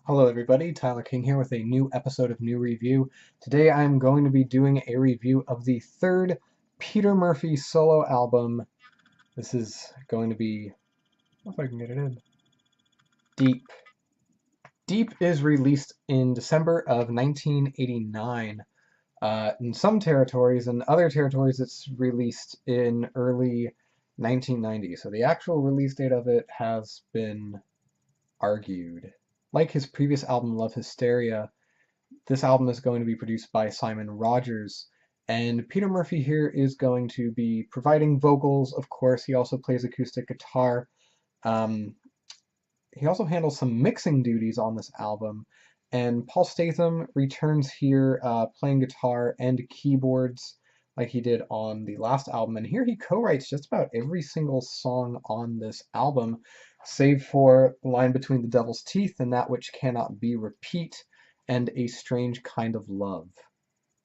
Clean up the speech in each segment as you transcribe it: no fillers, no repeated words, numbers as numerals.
Hello everybody, Tyler King here with a new episode of NuReview. Today I'm going to be doing a review of the third Peter Murphy solo album. This is going to be, if I can get it in, Deep. Deep is released in December of 1989 in some territories. In other territories it's released in early 1990. So the actual release date of it has been argued. Like his previous album, Love Hysteria, this album is going to be produced by Simon Rogers, and Peter Murphy here is going to be providing vocals, of course. He also plays acoustic guitar. Um, he also handles some mixing duties on this album, and Paul Statham returns here playing guitar and keyboards like he did on the last album, and here he co-writes just about every single song on this album, save for the line between the devil's teeth and that which cannot be repeat, and A Strange Kind of Love.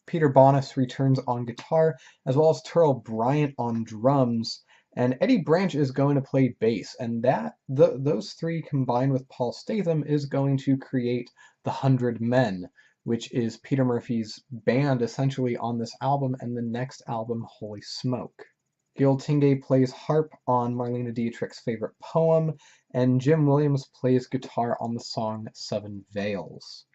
Peter Bonis returns on guitar, as well as Terrell Bryant on drums, and Eddie Branch is going to play bass, and those three combined with Paul Statham is going to create the 100 Men, which is Peter Murphy's band essentially on this album and the next album, Holy Smoke. Gil Tingay plays harp on Marlene Dietrich's favorite poem, and Jim Williams plays guitar on the song Seven Veils.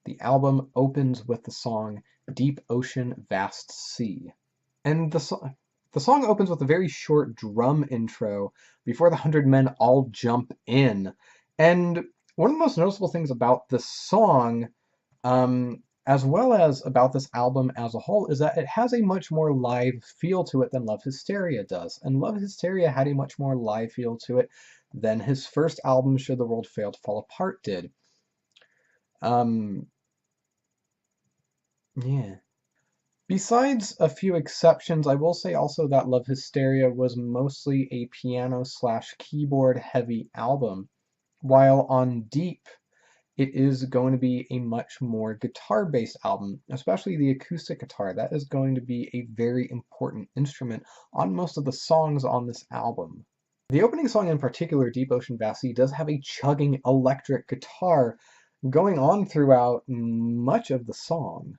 The album opens with the song Deep Ocean, Vast Sea. And the song opens with a very short drum intro before the 100 Men all jump in. And one of the most noticeable things about this song, as well as about this album as a whole, is that it has a much more live feel to it than Love Hysteria does. And Love Hysteria had a much more live feel to it than his first album, Should the World Fail to Fall Apart, did. Yeah. Besides a few exceptions, I will say also that Love Hysteria was mostly a piano/keyboard heavy album, while on Deep, it is going to be a much more guitar-based album, especially the acoustic guitar. That is going to be a very important instrument on most of the songs on this album. The opening song in particular, Deep Ocean Vast Sea, does have a chugging electric guitar going on throughout much of the song.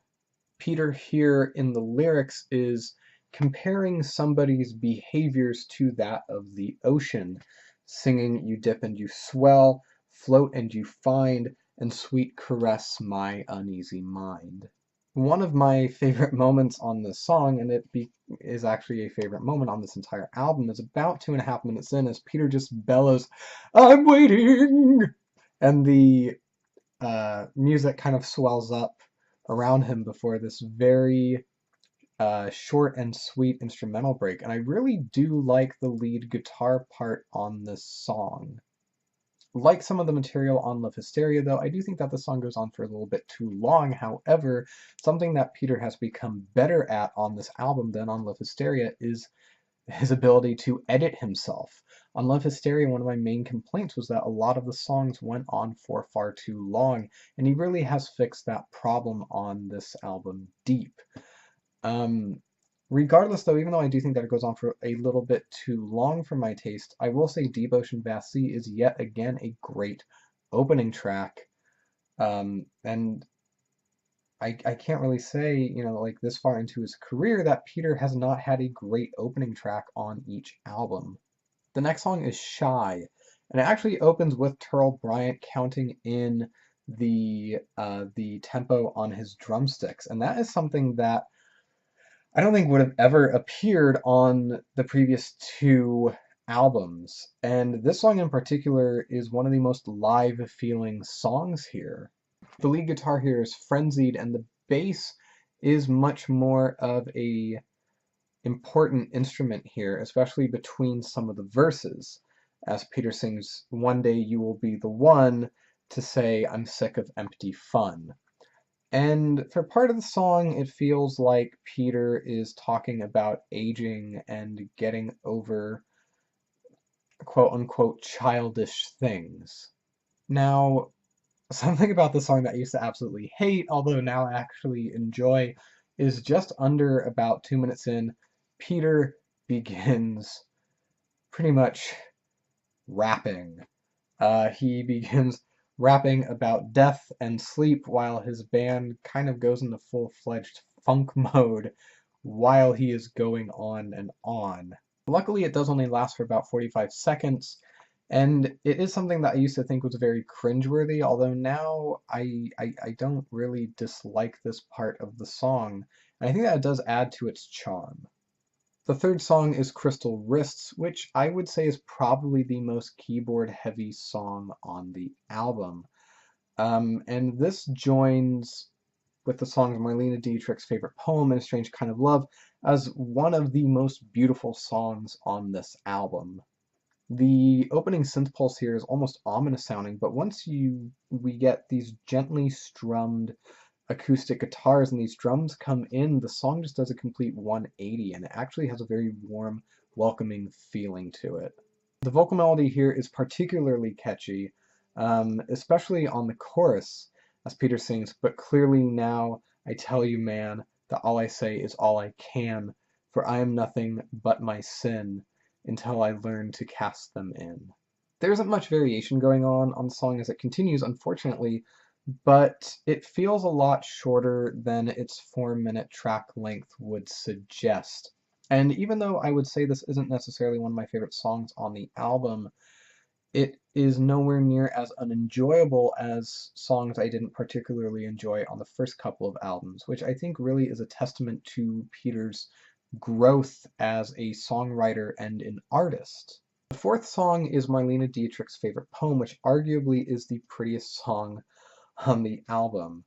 Peter here in the lyrics is comparing somebody's behaviors to that of the ocean, singing "You dip and you swell, float and you find, and sweet caress my uneasy mind." One of my favorite moments on this song, and is actually a favorite moment on this entire album, is about 2.5 minutes in as Peter just bellows, "I'm waiting!" And the music kind of swells up around him before this very short and sweet instrumental break. And I really do like the lead guitar part on this song. Like some of the material on Love Hysteria, though, I do think that the song goes on for a little bit too long. However, something that Peter has become better at on this album than on Love Hysteria is his ability to edit himself. On Love Hysteria, one of my main complaints was that a lot of the songs went on for far too long, and he really has fixed that problem on this album, Deep. Regardless, though, even though I do think that it goes on for a little bit too long for my taste, I will say Deep Ocean Vast Sea is yet again a great opening track. And I can't really say, like this far into his career, that Peter has not had a great opening track on each album. The next song is Shy, and it actually opens with Terrell Bryant counting in the tempo on his drumsticks, and that is something that I don't think would have ever appeared on the previous two albums. And this song in particular is one of the most live feeling songs here. The lead guitar here is frenzied, and the bass is much more of a important instrument here, especially between some of the verses, as Peter sings, "One day you will be the one to say I'm sick of empty fun." And for part of the song, it feels like Peter is talking about aging and getting over quote-unquote childish things. Now, something about the song that I used to absolutely hate, although now I actually enjoy, is just under about 2 minutes in, Peter begins pretty much rapping. He begins, rapping about death and sleep while his band kind of goes into full-fledged funk mode while he is going on and on. Luckily, it does only last for about 45 seconds, and it is something that I used to think was very cringeworthy, although now I don't really dislike this part of the song, and I think that it does add to its charm. The third song is Crystal Wrists, which I would say is probably the most keyboard-heavy song on the album. And this joins with the songs Marlene Dietrich's favorite poem and A Strange Kind of Love as one of the most beautiful songs on this album. The opening synth pulse here is almost ominous sounding, but once we get these gently strummed acoustic guitars and these drums come in, the song just does a complete 180 and it actually has a very warm, welcoming feeling to it. The vocal melody here is particularly catchy, especially on the chorus as Peter sings, "But clearly now I tell you, man, that all I say is all I can, for I am nothing but my sin until I learn to cast them in." There isn't much variation going on the song as it continues, unfortunately, but it feels a lot shorter than its 4-minute track length would suggest. And even though I would say this isn't necessarily one of my favorite songs on the album, it is nowhere near as unenjoyable as songs I didn't particularly enjoy on the first couple of albums, which I think really is a testament to Peter's growth as a songwriter and an artist. The fourth song is Marlene Dietrich's favorite poem, which arguably is the prettiest song on the album.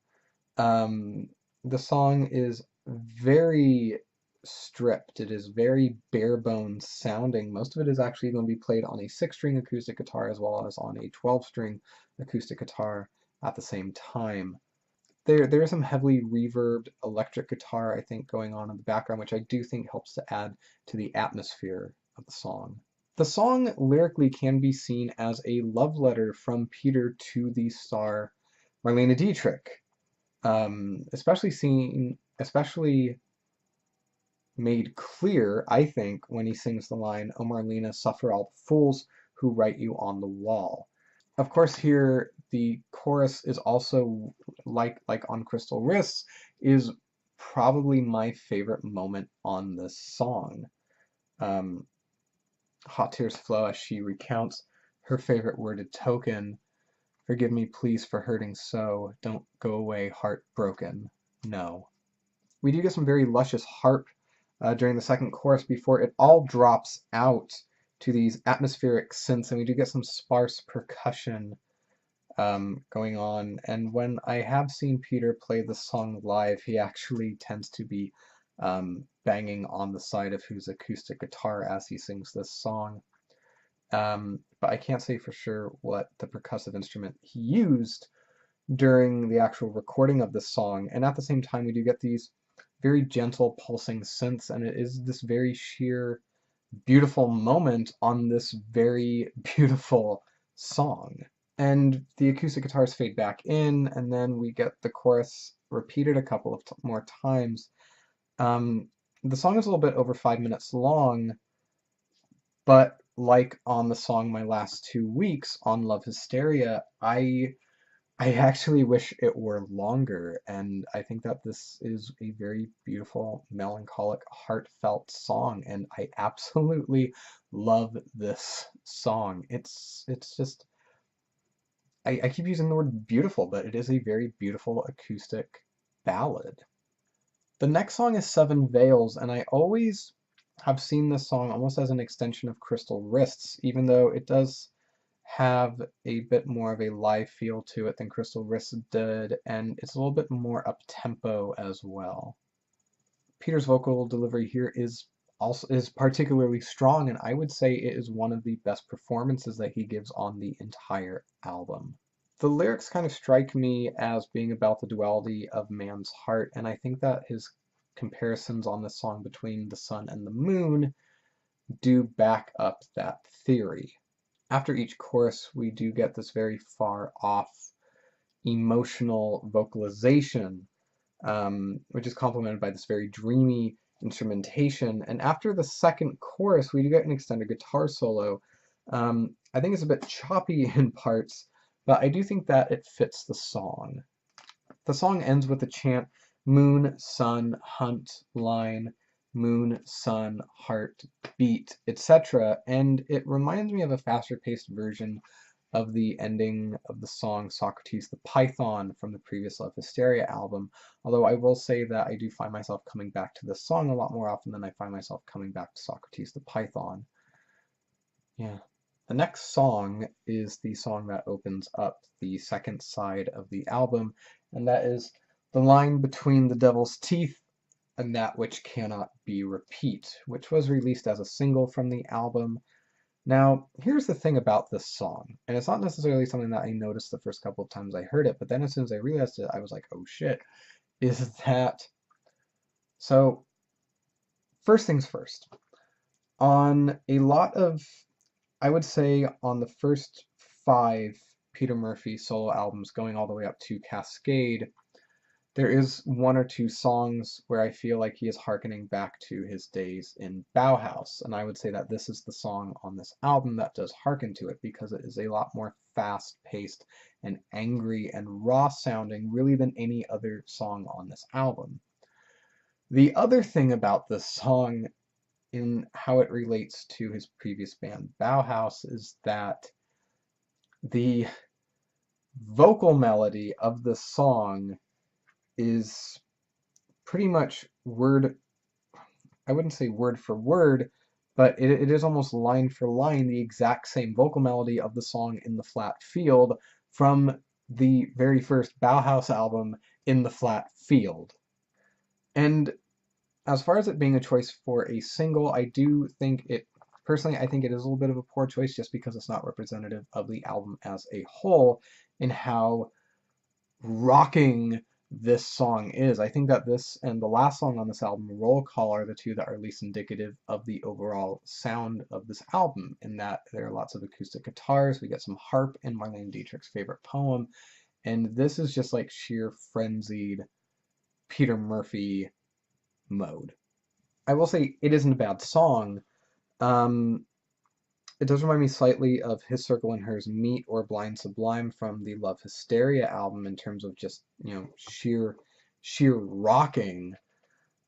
The song is very stripped. It is very bare bones sounding. Most of it is actually going to be played on a 6-string acoustic guitar as well as on a 12-string acoustic guitar at the same time. There is some heavily reverbed electric guitar, I think, going on in the background, which I do think helps to add to the atmosphere of the song. The song lyrically can be seen as a love letter from Peter to the star Marlene Dietrich, especially made clear, I think, when he sings the line, "Oh Marlena, suffer all the fools who write you on the wall." Of course, here the chorus is also, like on Crystal Wrists, is probably my favorite moment on this song. Hot tears flow as she recounts her favorite worded token. "Forgive me, please, for hurting so. Don't go away heartbroken. No." We do get some very luscious harp during the second chorus before it all drops out to these atmospheric synths, and we do get some sparse percussion going on. And when I have seen Peter play the song live, he actually tends to be banging on the side of his acoustic guitar as he sings this song. But I can't say for sure what the percussive instrument he used during the actual recording of this song. And at the same time, we do get these very gentle pulsing synths, and it is this very sheer, beautiful moment on this very beautiful song. And the acoustic guitars fade back in, and then we get the chorus repeated a couple of more times. The song is a little bit over 5 minutes long, but like on the song My Last 2 Weeks on Love Hysteria, I actually wish it were longer, and I think that this is a very beautiful, melancholic, heartfelt song, and I absolutely love this song. It's just, I keep using the word beautiful, but it is a very beautiful acoustic ballad. The next song is Seven Veils, and I always have seen this song almost as an extension of Crystal Wrists, even though it does have a bit more of a live feel to it than Crystal Wrists did, and it's a little bit more up-tempo as well. Peter's vocal delivery here is particularly strong, and I would say it is one of the best performances that he gives on the entire album. The lyrics kind of strike me as being about the duality of man's heart, and I think that his comparisons on this song between the sun and the moon do back up that theory. After each chorus, we do get this very far off emotional vocalization, which is complemented by this very dreamy instrumentation. And after the second chorus, we do get an extended guitar solo. I think it's a bit choppy in parts, but I do think that it fits the song. The song ends with the chant, moon, sun, hunt, line, moon, sun, heart, beat, etc. And it reminds me of a faster paced version of the ending of the song Socrates the Python from the previous Love Hysteria album, although I will say that I do find myself coming back to this song a lot more often than I find myself coming back to Socrates the Python. Yeah. The next song is the song that opens up the second side of the album, and that is The Line Between the Devil's Teeth and That Which Cannot Be Repeat, which was released as a single from the album. Now, here's the thing about this song, and it's not necessarily something that I noticed the first couple of times I heard it, but then as soon as I realized it, I was like, oh shit, is that... So, first things first. On a lot of, I would say on the first 5 Peter Murphy solo albums, going all the way up to Cascade, there is 1 or 2 songs where I feel like he is hearkening back to his days in Bauhaus, and I would say that this is the song on this album that does hearken to it, because it is a lot more fast-paced and angry and raw-sounding, really, than any other song on this album. The other thing about this song, in how it relates to his previous band Bauhaus, is that the vocal melody of the song is pretty much I wouldn't say word for word, but it is almost line for line the exact same vocal melody of the song In the Flat Field from the very first Bauhaus album, In the Flat Field. And as far as it being a choice for a single, I do think it, personally, I think it is a little bit of a poor choice just because it's not representative of the album as a whole in how rocking this song is. I think that this and the last song on this album, Roll Call, are the two that are least indicative of the overall sound of this album, in that there are lots of acoustic guitars, we get some harp in Marlene Dietrich's favorite poem, and this is just like sheer frenzied Peter Murphy mode. I will say it isn't a bad song. It does remind me slightly of His Circle and Hers Meet or Blind Sublime from the Love Hysteria album in terms of just, sheer rocking.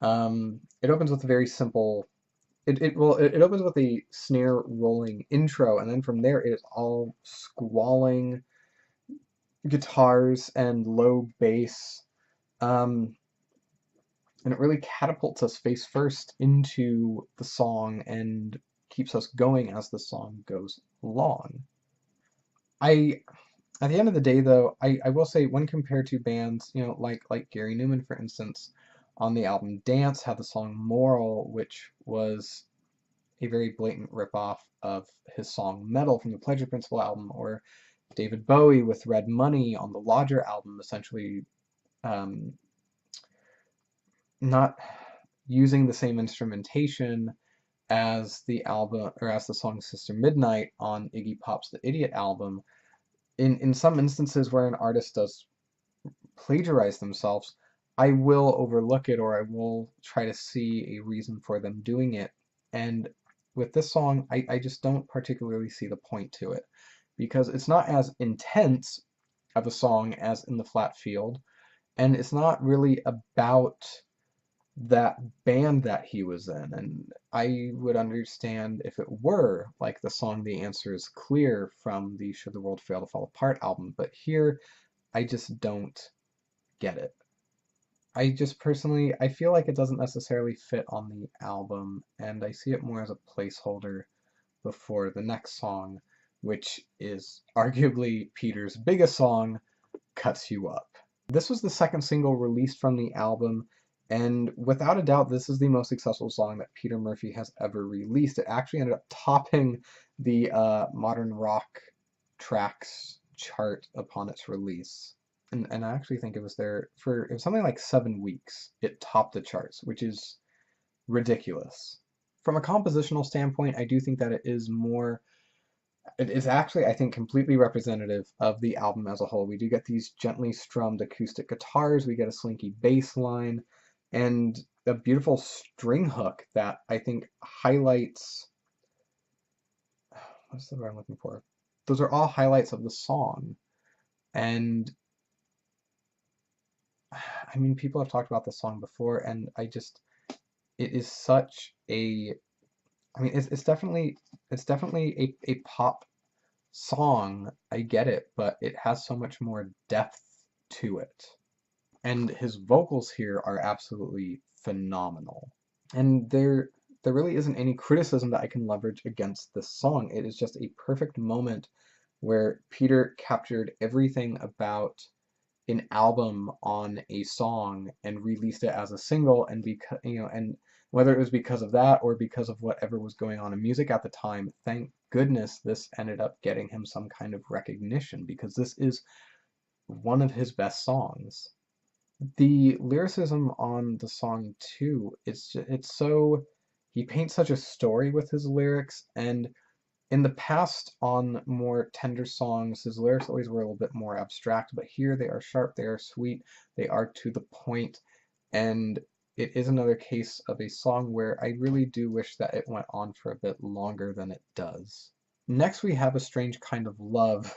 It opens with a very simple, it opens with a snare rolling intro, and then from there it is all squalling guitars and low bass. And it really catapults us face first into the song and keeps us going as the song goes along. At the end of the day, though, I will say, when compared to bands, like Gary Newman, for instance, on the album Dance, had the song Moral, which was a very blatant ripoff of his song Metal from the Pleasure Principle album, or David Bowie with Red Money on the Lodger album, essentially not using the same instrumentation as the album, or as the song Sister Midnight on Iggy Pop's The Idiot album. In some instances where an artist does plagiarize themselves, I will overlook it, or I will try to see a reason for them doing it. And with this song, I just don't particularly see the point to it, because it's not as intense of a song as In the Flat Field, and it's not really about that band that he was in, and I would understand if it were, like the song The Answer Is Clear from the Should the World Fail to Fall Apart album, but here I just don't get it. I just personally, I feel like it doesn't necessarily fit on the album, and I see it more as a placeholder before the next song, which is arguably Peter's biggest song, Cuts You Up. This was the second single released from the album, and without a doubt, this is the most successful song that Peter Murphy has ever released. It actually ended up topping the modern rock tracks chart upon its release. And I actually think it was there for, it was something like 7 weeks. It topped the charts, which is ridiculous. From a compositional standpoint, I do think that it is actually, I think, completely representative of the album as a whole. We do get these gently strummed acoustic guitars, we get a slinky bass line, and a beautiful string hook that I think highlights, what's the word I'm looking for? Those are all highlights of the song. And I mean, people have talked about this song before, and it is such a, I mean, it's definitely a pop song. I get it, but it has so much more depth to it. And his vocals here are absolutely phenomenal. And there really isn't any criticism that I can leverage against this song. It is just a perfect moment where Peter captured everything about an album on a song and released it as a single, and because and whether it was because of that or because of whatever was going on in music at the time, thank goodness this ended up getting him some kind of recognition, because this is one of his best songs. The lyricism on the song too, it's so, he paints such a story with his lyrics. And in the past, on more tender songs, his lyrics always were a little bit more abstract, but here they are sharp, they are sweet, they are to the point, and it is another case of a song where I really do wish that it went on for a bit longer than it does. Next we have A Strange Kind of Love,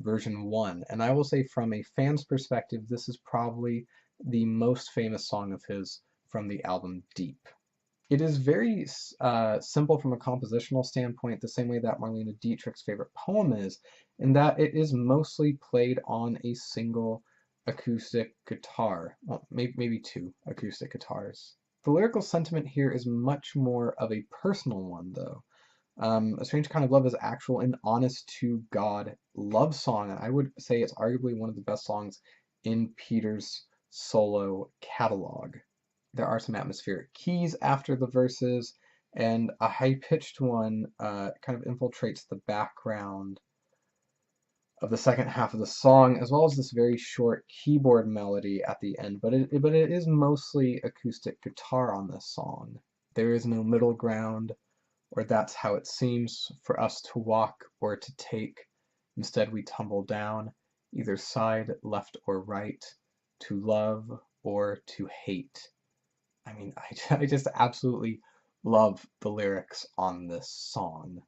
version 1, and I will say from a fan's perspective, this is probably the most famous song of his from the album Deep. It is very simple from a compositional standpoint, the same way that Marlene Dietrich's favorite poem is, in that it is mostly played on a single acoustic guitar. Well, maybe two acoustic guitars. The lyrical sentiment here is much more of a personal one, though. A Strange Kind of Love is actual and honest to God love song, and I would say it's arguably one of the best songs in Peter's solo catalog. There are some atmospheric keys after the verses, and a high-pitched one kind of infiltrates the background of the second half of the song, as well as this very short keyboard melody at the end, but it is mostly acoustic guitar on this song. There is no middle ground, or that's how it seems for us to walk or to take. Instead we tumble down, either side, left or right, to love or to hate. I mean, I just absolutely love the lyrics on this song.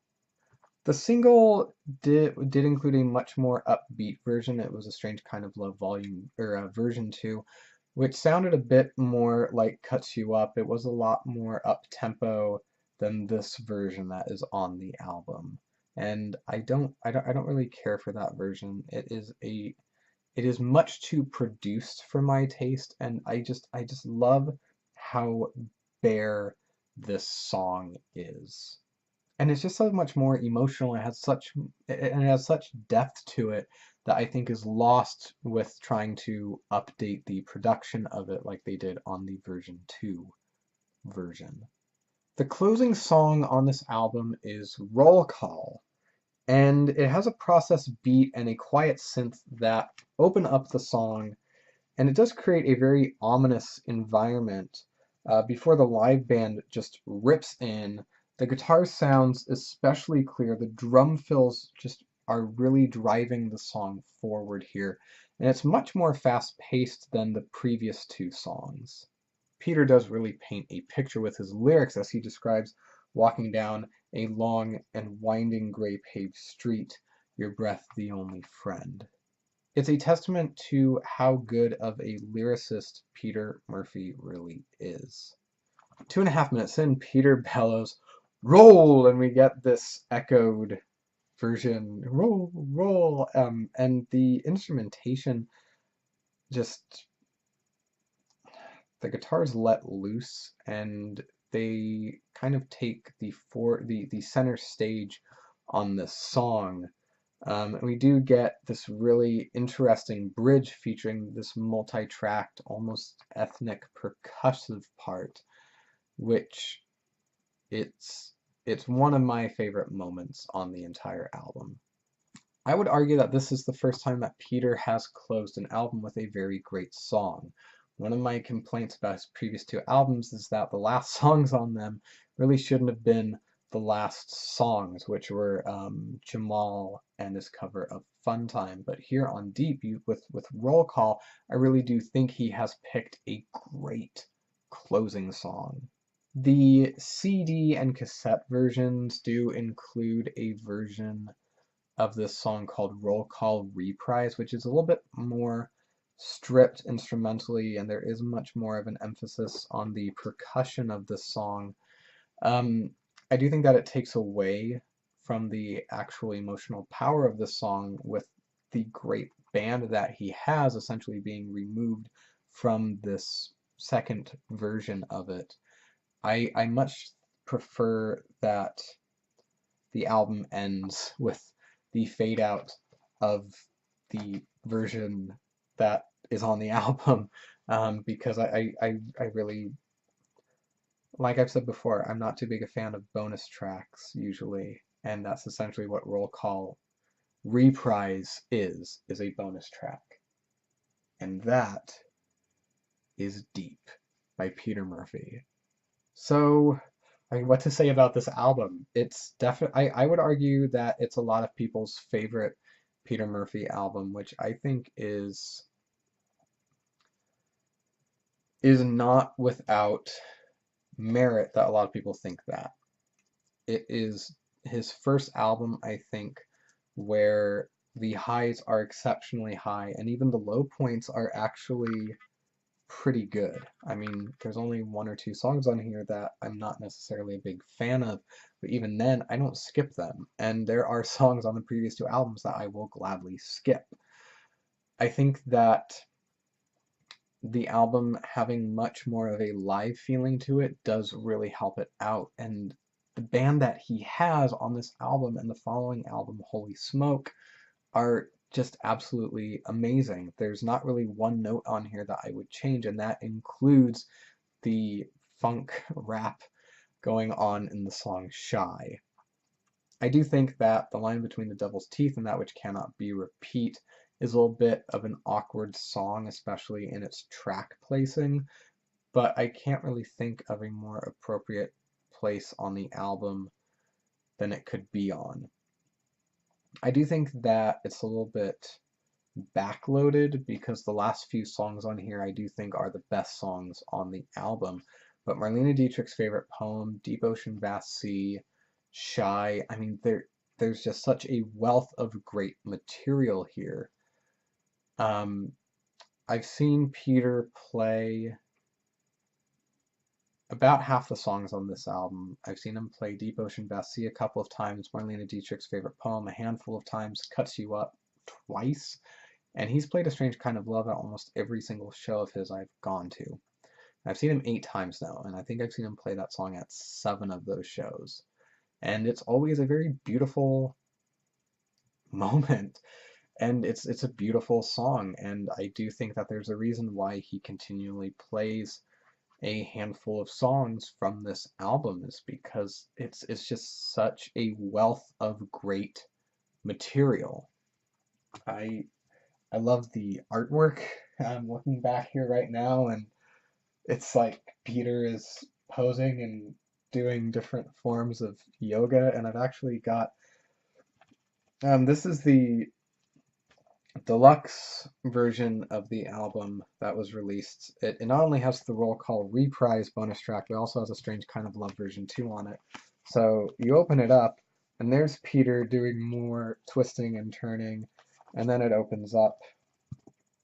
The single did include a much more upbeat version. It was A Strange Kind of Love volume, or version 2, which sounded a bit more like Cuts You Up. It was a lot more up-tempo than this version that is on the album. And I don't really care for that version. It is much too produced for my taste, and I just love how bare this song is. And it's just so much more emotional. It has such depth to it that I think is lost with trying to update the production of it like they did on the version 2 version. The closing song on this album is Roll Call, and it has a process beat and a quiet synth that open up the song, and it does create a very ominous environment before the live band just rips in. The guitar sounds especially clear. The drum fills just are really driving the song forward here, and it's much more fast-paced than the previous two songs. Peter does really paint a picture with his lyrics as he describes walking down a long and winding gray paved street, your breath the only friend. It's a testament to how good of a lyricist Peter Murphy really is. 2.5 minutes in, Peter bellows, "Roll!" and we get this echoed version, "Roll, roll," and the instrumentation just, the guitars let loose, and they kind of take the center stage on this song. And we do get this really interesting bridge featuring this multi-tracked, almost ethnic percussive part, which it's one of my favorite moments on the entire album. I would argue that this is the first time that Peter has closed an album with a very great song. One of my complaints about his previous two albums is that the last songs on them really shouldn't have been the last songs, which were Jamal and his cover of Fun Time. But here on Deep, with Roll Call, I really do think he has picked a great closing song. The CD and cassette versions do include a version of this song called Roll Call Reprise, which is a little bit more stripped instrumentally, and there is much more of an emphasis on the percussion of this song. I do think that it takes away from the actual emotional power of the song, with the great band that he has essentially being removed from this second version of it. I much prefer that the album ends with the fade out of the version that is on the album, because I really, like I've said before, I'm not too big a fan of bonus tracks usually, and that's essentially what Roll Call Reprise is a bonus track. And that is Deep by Peter Murphy. So, I mean, what to say about this album? It's definitely, I would argue that it's a lot of people's favorite Peter Murphy album, which I think is not without merit that a lot of people think that. It is his first album, I think, where the highs are exceptionally high and even the low points are actually pretty good. I mean, there's only one or two songs on here that I'm not necessarily a big fan of, but even then, I don't skip them. And there are songs on the previous two albums that I will gladly skip. I think that the album having much more of a live feeling to it does really help it out. And the band that he has on this album and the following album, Holy Smoke, are just absolutely amazing. There's not really one note on here that I would change, and that includes the funk rap going on in the song Shy. I do think that the line between the devil's teeth and that which cannot be repeat is a little bit of an awkward song, especially in its track placing, but I can't really think of a more appropriate place on the album than it could be on. I do think that it's a little bit backloaded because the last few songs on here I do think are the best songs on the album. But Marlene Dietrich's favorite poem, Deep Ocean Vast Sea, Shy, I mean, there's just such a wealth of great material here. I've seen Peter play about half the songs on this album. I've seen him play Deep Ocean Vast Sea a couple of times, Marlene Dietrich's favorite poem a handful of times, Cuts You Up twice, and he's played A Strange Kind of Love at almost every single show of his I've gone to. I've seen him 8 times now, and I think I've seen him play that song at 7 of those shows. And it's always a very beautiful moment, and it's a beautiful song, and I do think that there's a reason why he continually plays a handful of songs from this album, is because it's just such a wealth of great material. I love the artwork. I'm looking back here right now, and it's like Peter is posing and doing different forms of yoga, and I've actually got this is the deluxe version of the album that was released. It not only has the Roll Call Reprise bonus track, but also has A Strange Kind of Love version 2 on it. So you open it up, and there's Peter doing more twisting and turning, and then it opens up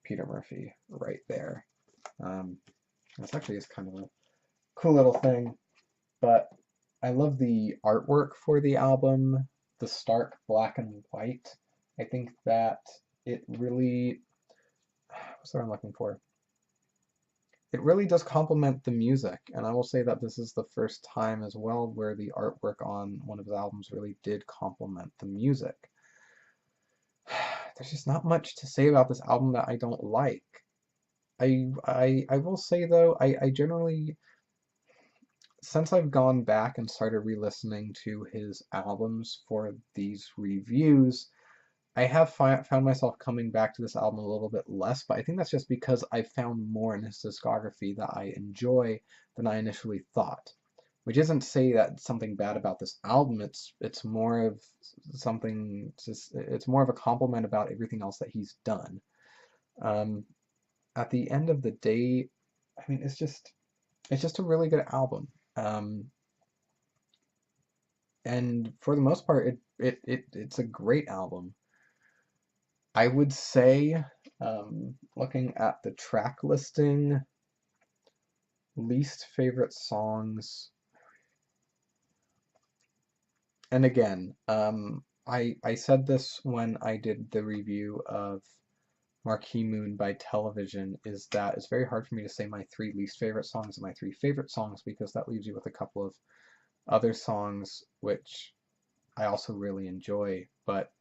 Peter Murphy right there. This actually is kind of a cool little thing, but I love the artwork for the album, the stark black and white. I think that it really, what's the word I'm looking for? It really does complement the music, and I will say that this is the first time as well where the artwork on one of his albums really did complement the music. There's just not much to say about this album that I don't like. I will say though, I generally, since I've gone back and started re-listening to his albums for these reviews, I have found myself coming back to this album a little bit less, but I think that's just because I found more in his discography that I enjoy than I initially thought. Which isn't to say that something bad about this album. It's more of something. It's more of a compliment about everything else that he's done. At the end of the day, I mean, it's just a really good album. and for the most part, it's a great album. I would say, looking at the track listing, least favorite songs, and again, I said this when I did the review of Marquee Moon by Television, is that it's very hard for me to say my 3 least favorite songs and my 3 favorite songs, because that leaves you with a couple of other songs which I also really enjoy. But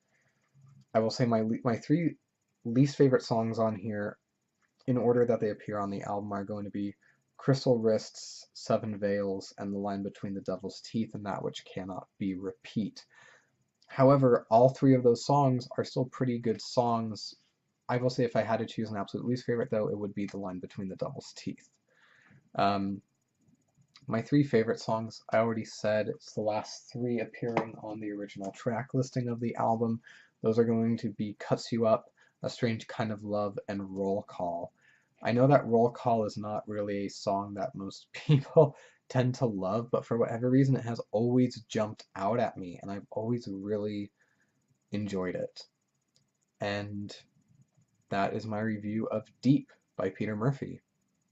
I will say my 3 least favorite songs on here, in order that they appear on the album, are going to be Crystal Wrists, Seven Veils, and The Line Between the Devil's Teeth, and That Which Cannot Be Repeat. However, all 3 of those songs are still pretty good songs. I will say if I had to choose an absolute least favorite, though, it would be The Line Between the Devil's Teeth. My 3 favorite songs, I already said, it's the last 3 appearing on the original track listing of the album. Those are going to be Cuts You Up, A Strange Kind of Love, and Roll Call. I know that Roll Call is not really a song that most people tend to love, but for whatever reason, it has always jumped out at me, and I've always really enjoyed it. And that is my review of Deep by Peter Murphy.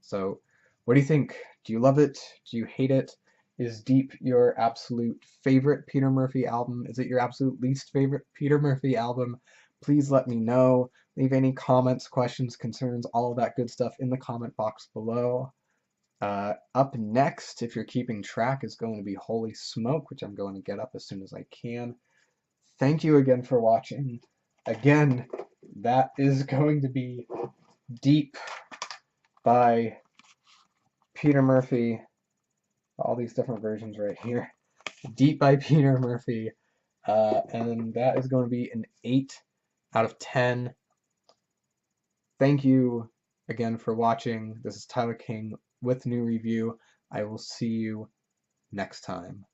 So, what do you think? Do you love it? Do you hate it? Is Deep your absolute favorite Peter Murphy album? Is it your absolute least favorite Peter Murphy album? Please let me know. Leave any comments, questions, concerns, all of that good stuff in the comment box below. Up next, if you're keeping track, is going to be Holy Smoke, which I'm going to get up as soon as I can. Thank you again for watching. Again, that is going to be Deep by Peter Murphy. All these different versions right here. Deep by Peter Murphy. And that is going to be an 8 out of 10. Thank you again for watching. This is Tyler King with NuReview. I will see you next time.